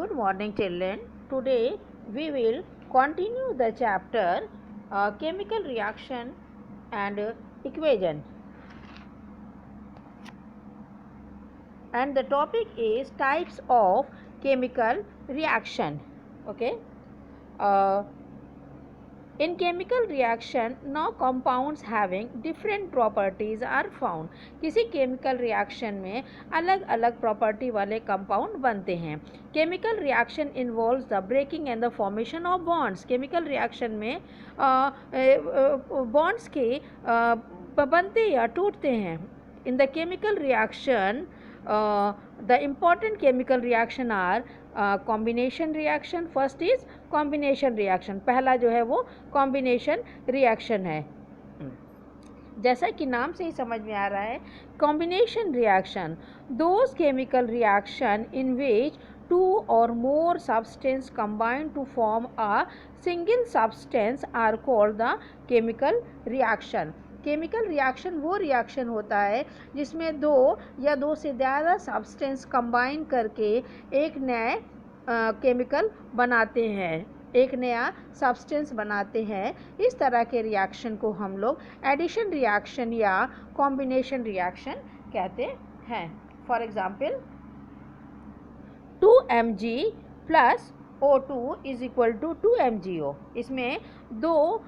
Good morning, children. Today we will continue the chapter chemical reaction and equation, and the topic is types of chemical reaction. Okay. In chemical reaction, now compounds having different properties are found. किसी chemical reaction में अलग अलग property वाले compound बनते हैं. Chemical reaction involves the breaking and the formation of bonds. Chemical reaction में bonds के बनते या टूटते हैं. In the chemical reaction, the important chemical reaction are combination reaction. First is combination reaction. पहला जो है वो combination reaction है. जैसा कि नाम से ही समझ में आ रहा है, combination reaction, those chemical reaction in which two or more substance combine to form a single substance are called the chemical reaction. Chemical reaction वो रिएक्शन होता है जिसमें दो या दो से ज़्यादा सब्सटेंस कंबाइन करके एक नए केमिकल बनाते हैं, एक नया सब्सटेंस बनाते हैं. इस तरह के रिएक्शन को हम लोग एडिशन रिएक्शन या कॉम्बिनेशन रिएक्शन कहते हैं. For example 2Mg plus O2 is equal to 2MgO. इसमें दो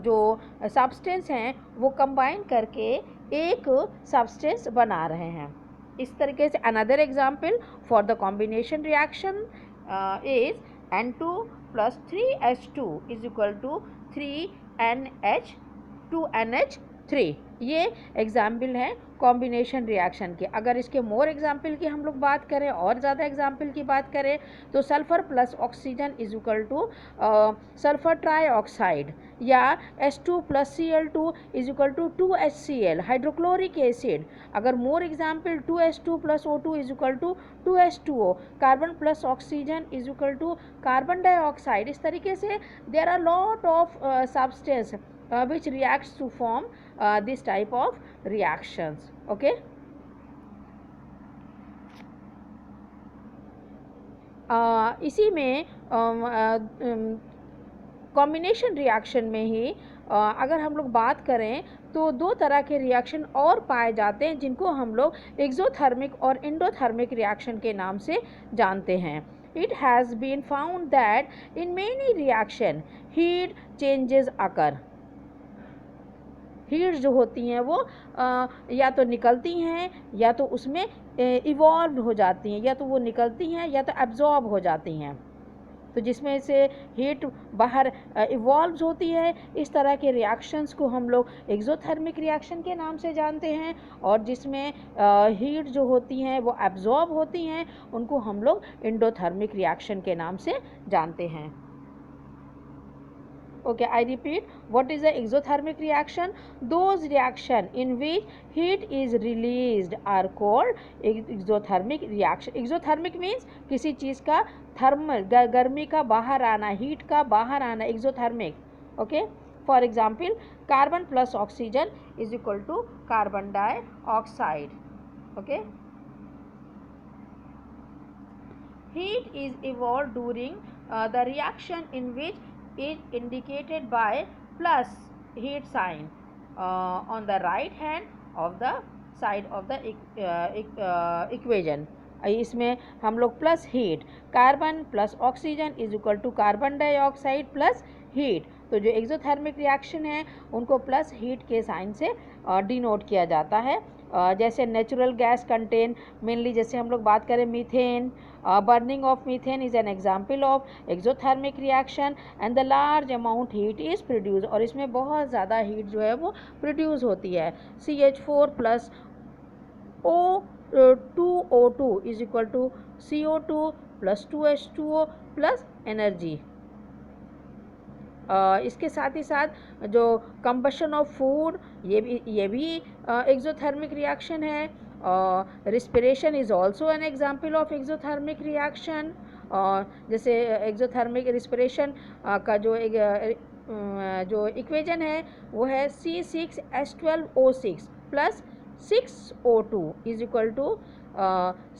जो सब्सटेंस हैं वो कंबाइन करके एक सब्सटेंस बना रहे हैं. इस तरीके से another example for the combination reaction is N2 plus 3H2 is equal to 3NH2NH3. ये एग्जाम्पल है कॉम्बिनेशन रिएक्शन के. अगर इसके मोर एग्जाम्पल की हम लोग बात करें और ज़्यादा एग्जाम्पल की बात करें तो sulphur plus oxygen is equal to sulphur trioxide, या H2 plus Cl2 is equal to 2HCl hydrochloric acid. अगर more example 2H2 plus O2 is equal to 2H2O, carbon plus oxygen is equal to carbon dioxide. इस तरीके से there are lot of substance which reacts to form this type of reactions. Okay. इसी में combination reaction में ही अगर हम लोग बात करें तो दो तरह के रिएक्शन और पाए जाते हैं जिनको हम लोग एक्सोथर्मिक और एंडोथर्मिक रिएक्शन के नाम से जानते हैं. It has been found that in many reaction heat changes occur. Heat जो होती हैं वो या तो निकलती हैं या तो उसमें इवॉल्व हो जाती हैं, या तो वो निकलती हैं या तो एब्जॉर्ब हो जाती हैं. तो जिसमें से हीट बाहर इवॉल्व होती है, इस तरह के रिएक्शंस को हम लोग एक्सोथर्मिक रिएक्शन के नाम से जानते हैं. और जिसमें हीट जो होती हैं वो एब्जॉर्ब होती हैं उनको हम लोग एंडोथर्मिक रिएक्शन के नाम से जानते हैं. Okay, I repeat, what is the exothermic reaction? Those reaction in which heat is released are called exothermic reaction. Exothermic means किसी चीज़ का थर्मल गर्मी का बाहर आना, हीट का बाहर आना, exothermic. Okay, for example carbon plus oxygen is equal to carbon dioxide. Okay, heat is evolved during the reaction in which is indicated by plus heat sign on the right hand of the side of the equation. इसमें हम लोग plus heat, carbon plus oxygen is equal to carbon dioxide plus heat. तो जो exothermic reaction है उनको plus heat के sign से denote किया जाता है. जैसे नेचुरल गैस कंटेन मेनली, जैसे हम लोग बात करें methane, burning of methane is an example of exothermic reaction and the large amount heat is produced. और इसमें बहुत ज़्यादा हीट जो है वो प्रोड्यूस होती है. CH4 plus O2O2 is equal to CO2 plus 2H2O plus energy. इसके साथ ही साथ जो कंबशन ऑफ फूड ये भी एक्सोथर्मिक रिएक्शन है. Respiration is also an example of exothermic reaction. जैसे एक्सोथर्मिक रिस्पिरेशन का जो इक्वेशन है वो है C6H12O6 plus 6O2 is equal to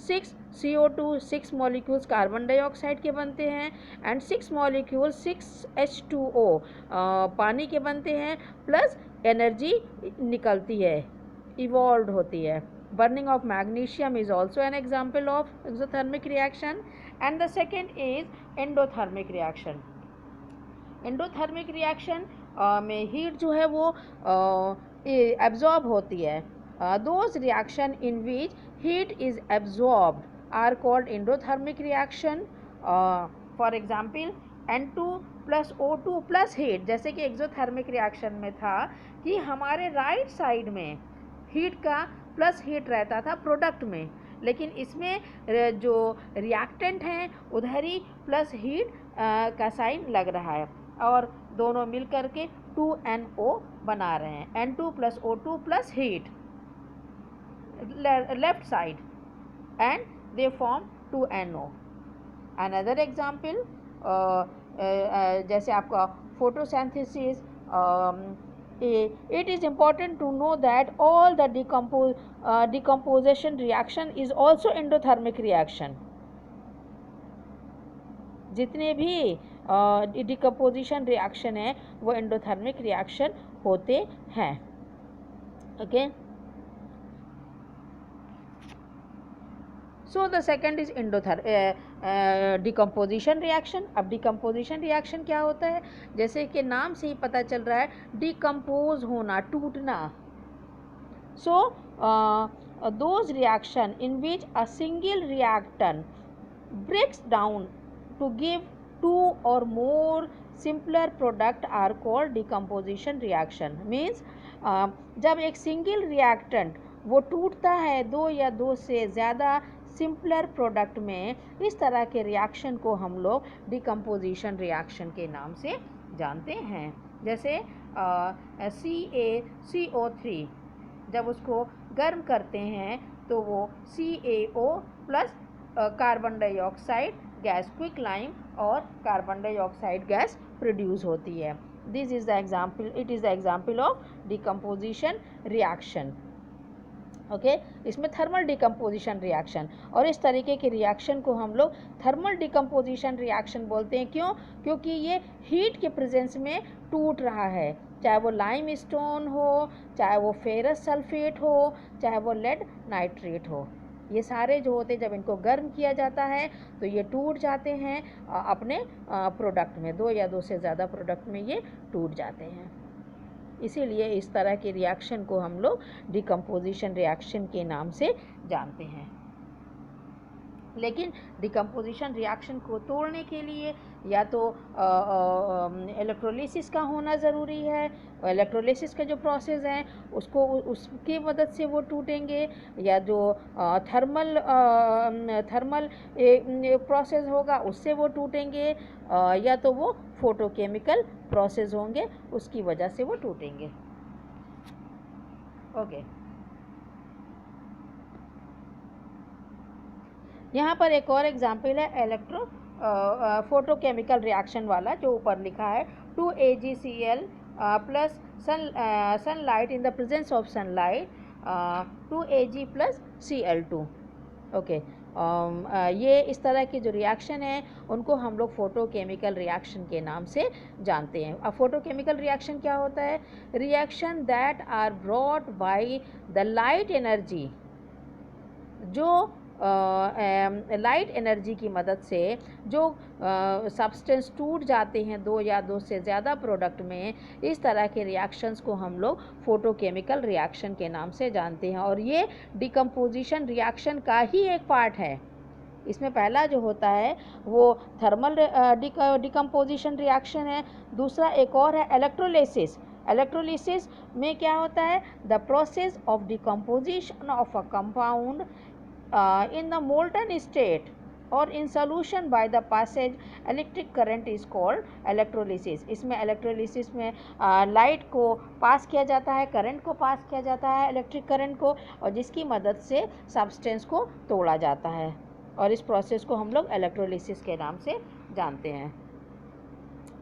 6 CO2 6 molecules carbon dioxide के बनते हैं एंड 6 मॉलिक्यूल 6 H2O पानी के बनते हैं, प्लस एनर्जी निकलती है, इवॉल्व होती है. Burning of magnesium is also an example of exothermic reaction. And the second is endothermic reaction. Endothermic reaction में हीट जो है वो absorb होती है. Those reaction in which heat is absorbed are called endothermic reaction. For example, N2 plus O2 plus heat, जैसे कि exothermic reaction में था कि हमारे राइट साइड में हीट का प्लस हीट रहता था प्रोडक्ट में, लेकिन इसमें जो रिएक्टेंट हैं उधर ही प्लस हीट का साइन लग रहा है और दोनों मिल करके 2NO बना रहे हैं. N2 plus O2 plus heat left side and they form 2NO. Another example जैसे आपका photosynthesis. It is important to know that all the decomposition reaction is also endothermic reaction. जितने भी डिकम्पोजिशन रिएक्शन है वो endothermic reaction होते हैं. Okay, so the second is decomposition reaction. अब decomposition reaction क्या होता है, जैसे कि नाम से ही पता चल रहा है, डिकम्पोज होना, टूटना. So those reaction in which a single reactant breaks down to give two or more simpler product are called decomposition reaction. Means जब एक सिंगल रिएक्टेंट वो टूटता है दो या दो से ज़्यादा सिंपलर प्रोडक्ट में, इस तरह के रिएक्शन को हम लोग डिकम्पोजिशन रिएक्शन के नाम से जानते हैं. जैसे CaCO3 जब उसको गर्म करते हैं तो वो CaO plus carbon dioxide gas, quick lime और कार्बन डाइऑक्साइड गैस प्रोड्यूस होती है. This is the example, it is the example of decomposition reaction. Okay, इसमें थर्मल डिकम्पोजिशन रिएक्शन, और इस तरीके के रिएक्शन को हम लोग थर्मल डिकम्पोजिशन रिएक्शन बोलते हैं. क्यों? क्योंकि ये हीट के प्रेजेंस में टूट रहा है, चाहे वो लाइम स्टोन हो, चाहे वो फेरस सल्फेट हो, चाहे वो लेड नाइट्रेट हो. ये सारे जो होते हैं जब इनको गर्म किया जाता है तो ये टूट जाते हैं अपने प्रोडक्ट में, दो या दो से ज़्यादा प्रोडक्ट में ये टूट जाते हैं. इसीलिए इस तरह के रिएक्शन को हम लोग डिकम्पोजिशन रिएक्शन के नाम से जानते हैं. लेकिन डिकम्पोजिशन रिएक्शन को तोड़ने के लिए या तो इलेक्ट्रोलिसिस का होना ज़रूरी है. इलेक्ट्रोलिसिस का जो प्रोसेस है उसको उसकी मदद से वो टूटेंगे, या जो थर्मल प्रोसेस होगा उससे वो टूटेंगे, या तो वो फोटोकेमिकल प्रोसेस होंगे उसकी वजह से वो टूटेंगे. ओके, यहाँ पर एक और एग्जाम्पल है फोटोकेमिकल रिएक्शन वाला, जो ऊपर लिखा है 2AgCl plus sunlight in the presence of sunlight 2Ag plus Cl2. Okay, ये इस तरह के जो रिएक्शन है उनको हम लोग फोटोकेमिकल रिएक्शन के नाम से जानते हैं. अब फोटोकेमिकल रिएक्शन क्या होता है? Reaction that are brought by the light energy, जो लाइट एनर्जी की मदद से जो सब्सटेंस टूट जाते हैं दो या दो से ज़्यादा प्रोडक्ट में, इस तरह के रिएक्शंस को हम लोग फोटोकेमिकल रिएक्शन के नाम से जानते हैं. और ये डिकम्पोजिशन रिएक्शन का ही एक पार्ट है. इसमें पहला जो होता है वो थर्मल डिकम्पोजिशन रिएक्शन है, दूसरा एक और है इलेक्ट्रोलिसिस. इलेक्ट्रोलिसिस में क्या होता है? The process of decomposition of a compound in the molten state or in solution by the passage electric current is called electrolysis. इसमें इलेक्ट्रोलिसिस में लाइट को पास किया जाता है, करंट को पास किया जाता है, इलेक्ट्रिक करंट को, और जिसकी मदद से सब्सटेंस को तोड़ा जाता है, और इस प्रोसेस को हम लोग इलेक्ट्रोलिसिस के नाम से जानते हैं.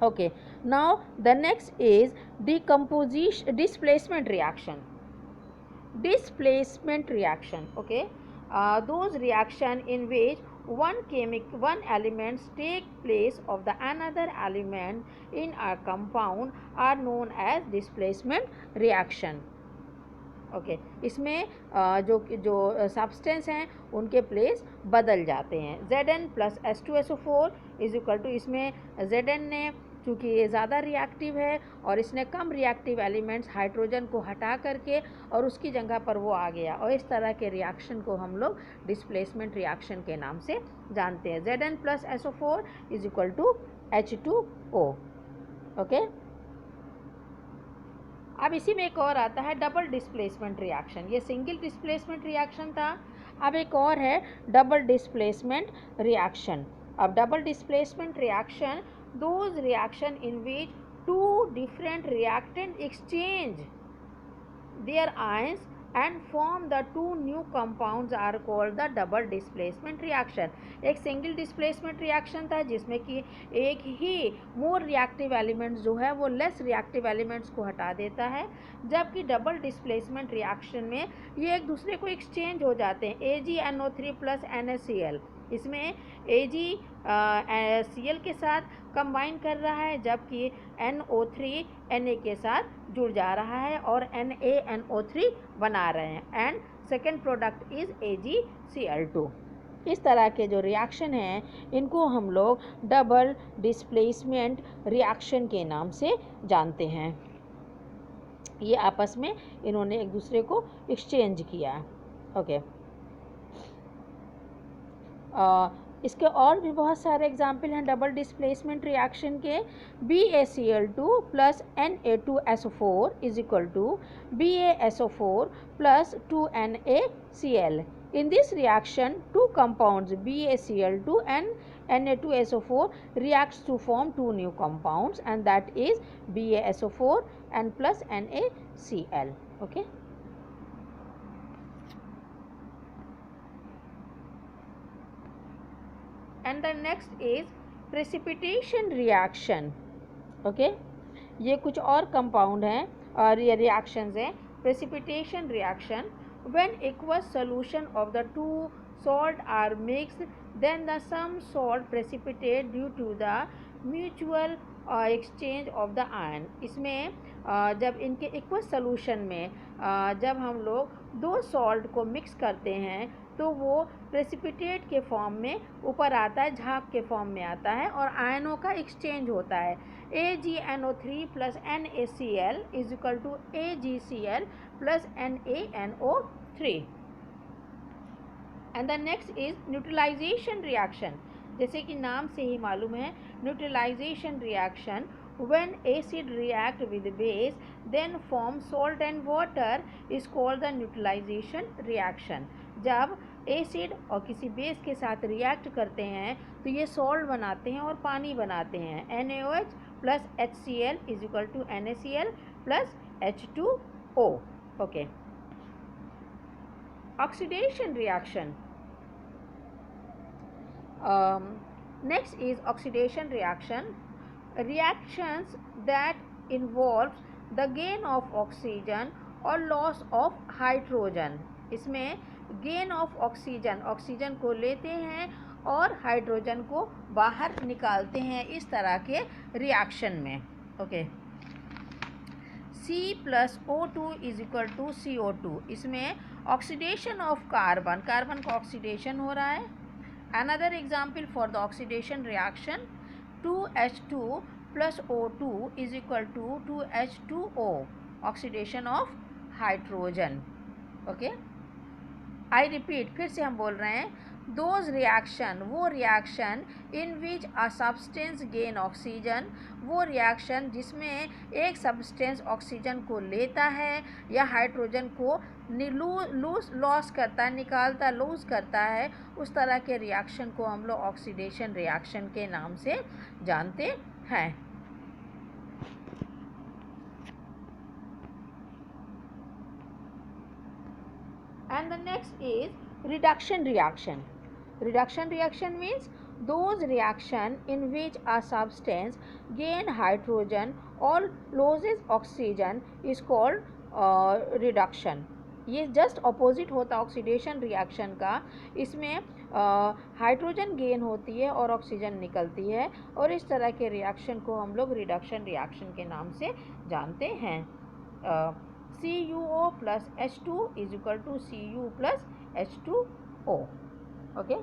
Okay, now the next is displacement reaction. Displacement reaction, okay, those reaction in which one element take place of the another element in a compound are known as displacement reaction. Okay इसमें जो substance हैं उनके place बदल जाते हैं. Zn plus H2SO4 is equal to, इसमें Zn ने चूँकि ये ज़्यादा रिएक्टिव है और इसने कम रिएक्टिव एलिमेंट्स हाइड्रोजन को हटा करके और उसकी जगह पर वो आ गया, और इस तरह के रिएक्शन को हम लोग डिस्प्लेसमेंट रिएक्शन के नाम से जानते हैं. Zn plus SO4 is equal to H2O. Okay अब इसी में एक और आता है डबल डिस्प्लेसमेंट रिएक्शन. ये सिंगल डिस्प्लेसमेंट रिएक्शन था, अब एक और है डबल डिस्प्लेसमेंट रिएक्शन. अब double displacement reaction those reaction in which two different reactant exchange their ions and form the two new compounds are called the double displacement reaction. एक single displacement reaction था जिसमें कि एक ही more reactive elements जो है वो less reactive elements को हटा देता है, जबकि डबल डिस्प्लेसमेंट रिएक्शन में ये एक दूसरे को एक्सचेंज हो जाते हैं. AgNO3 प्लस NaCl, इसमें AgCl के साथ कंबाइन कर रहा है, जबकि NO3 Na के साथ जुड़ जा रहा है और NaNO3 बना रहे हैं, and second product is AgCl2. इस तरह के जो रिएक्शन हैं इनको हम लोग डबल डिस्प्लेसमेंट रिएक्शन के नाम से जानते हैं. ये आपस में इन्होंने एक दूसरे को एक्सचेंज किया. ओके इसके और भी बहुत सारे एग्जाम्पल हैं डबल डिस्प्लेसमेंट रिएक्शन के. BaCl2 plus Na2SO4 is equal to BaSO4 plus 2NaCl. In this reaction, two compounds BaCl2 and Na2SO4 reacts to form two new compounds, and that is BaSO4 and plus NaCl. Okay. And the next is precipitation reaction. Okay, ये कुछ और compound हैं और ये reactions हैं. precipitation reaction, when aqueous solution of the two salt are mixed, then the some salt precipitate due to the mutual exchange of the ion. इसमें जब इनके aqueous solution में जब हम लोग दो सॉल्ट को मिक्स करते हैं तो वो प्रेसिपिटेट के फॉर्म में ऊपर आता है, झाग के फॉर्म में आता है और आयनों का एक्सचेंज होता है. AgNO3 plus NaCl is equal to AgCl plus NaNO3. And the next is neutralization reaction. जैसे कि नाम से ही मालूम है, neutralization reaction when acid react with base then form salt and water is called the neutralization reaction. जब acid और किसी बेस के साथ रिएक्ट करते हैं तो ये सॉल्ट बनाते हैं और पानी बनाते हैं. NaOH plus HCl is equal to NaCl plus H2O. Okay oxidation reaction. Next is oxidation reaction. Reactions that involves the gain of oxygen or loss of hydrogen. इसमें gain of oxygen, ऑक्सीजन को लेते हैं और hydrogen को बाहर निकालते हैं, इस तरह के रिएक्शन में. Okay C plus O2 is equal to CO2. इसमें ऑक्सीडेशन ऑफ कार्बन, कार्बन का ऑक्सीडेशन हो रहा है. Another example for the oxidation reaction 2H2 plus O2 is equal to 2H2O, oxidation of hydrogen. Okay, I repeat, फिर से हम बोल रहे हैं, those reaction, वो reaction in which a substance gain oxygen, वो reaction जिसमें एक substance ऑक्सीजन को लेता है या हाइड्रोजन को लॉस करता है, निकालता, लूज करता है, उस तरह के रिएक्शन को हम लोग ऑक्सीडेशन रिएक्शन के नाम से जानते हैं. And the next is reduction reaction. Reduction reaction means those reaction in which a substance gain hydrogen or loses oxygen is called reduction. ये जस्ट अपोजिट होता है ऑक्सीडेशन रिएक्शन का। इसमें हाइड्रोजन गेन होती है और ऑक्सीजन निकलती है, और इस तरह के रिएक्शन को हम लोग रिडक्शन रिएक्शन के नाम से जानते हैं। CuO plus H2 is equal to Cu plus H2O. Okay.